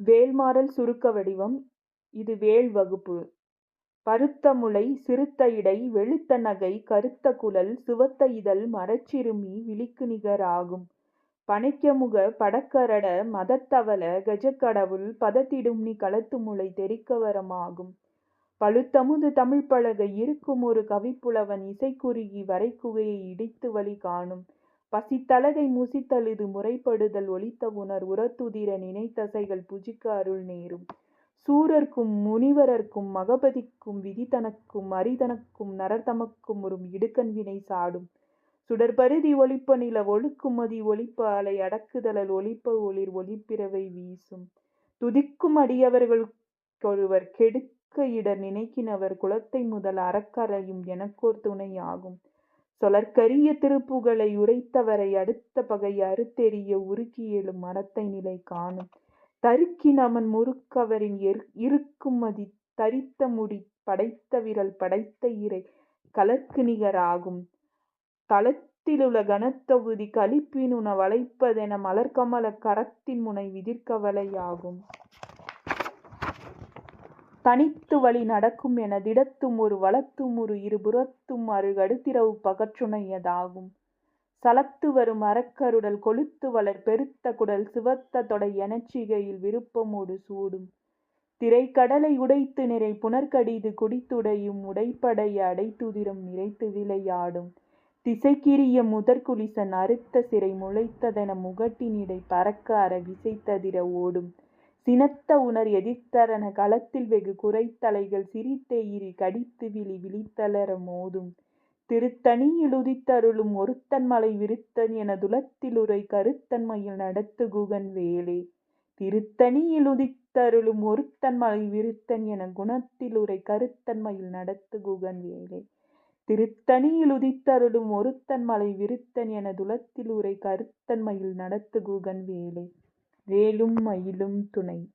வேல்மாறல் சுருக்க வடிவம். இது வேல் வகுப்பு. பருத்த முலை, சிறுத்த இடை, வெளுத்த நகை, கருத்த குழல், சிவத்த இதழ், மரச்சிறுமி, விழிக்கு நிகர் ஆகும். பனைக்கமுக, படக்கரட, மதத்தவள, கஜக்கடவுள், பதத்திடும்நி களத்துமுலை தெரிக்கவரமாகும். பழுத்தமுது தமிழ்ப்பலகை இருக்குமொரு கவிப்புலவன் இசைக்குறுகி வரைக்குகையை இடித்து வழி காணும். பசித்தலகை முசித்தழுது முறைப்படுதல் ஒலித்தவுணர் உரத்துதிர நினைத்தசைகள் புஜிக்க அருள் நேரும். சூரர்க்கும் முனிவரர்க்கும் மகபதிக்கும் விதிதனக்கும் அரிதனக்கும் நரர்தமக்கும் உறும் இடுக்கண் வினை சாடும். சுடர்பருதி ஒளிப்ப நில ஒழுக்குமதி ஒளிப்ப அலை அடக்குதலல் ஒளிப்ப ஒளிர் ஒளிப்பிறவை வீசும். துதிக்கும் அடியவர்களுக்கொருவர் கெடுக்க இடர் நினைக்கினவர் குலத்தை முதல் அறக்கரையும் எனக்கோர் துணையாகும். சொலற்கரிய திருப்புகழை உரைத்தவரை அடுத்த பகை அறுத்தெறிய உருக்கி எழும் மரத்தை நிலை காணும். தருக்கி நமன் முறுக்கவரின் இருக்குமதி தரித்த முடி படைத்த விரல் படைத்த இறை கலர்க்கு நிகர் ஆகும். தளத்திலுள்ள கனத்தொகுதி கழிப்பினுண வளைப்பதென மலர்கமல கரத்தின் முனை விதிர்கவலையாகும். தனித்து வழி நடக்கும் என திடத்தும் ஒரு வலத்துமுறு இருபுறத்தும் அருகடுத்திரவு பகற்றுணையதாகும். சலத்து வரும் அறக்கருடல் கொழுத்து வளர் பெருத்த குடல் சிவத்த தொடை எனச்சிகையில் விருப்பமோடு சூடும். திரைக்கடலை உடைத்து நிறை புனர்கடிது குடித்துடையும் உடைப்படைய அடைத்துதிரம் நிறைத்து விளையாடும். திசைக்கிரிய முதற்குலிசன் அறுத்த சிறை முளைத்ததென முகட்டினிடை பறக்க அற விசைத்ததிர ஓடும். சினத்த உணர் எதிர்த்தரன களத்தில் வெகு குறைத்தலைகள் சிரித்தெயிரி கடித்து விழி விழித்தளர மோதும். திருத்தணியில் உதித்தருளும் ஒருத்தன் மலை விருத்தன் என துலத்திலுரை கருத்தன் மயில் நடத்து குகன் வேலே. திருத்தணியில் உதித்தருளும் ஒருத்தன் மலை விருத்தன் என குணத்திலுரை கருத்தன் மயில் நடத்து குகன் வேலே. திருத்தணியில் உதித்தருளும் ஒருத்தன் மலை விருத்தன் என துலத்திலுரை கருத்தன் மயில் நடத்து குகன் வேலே. வேலும் மயிலும் துணை.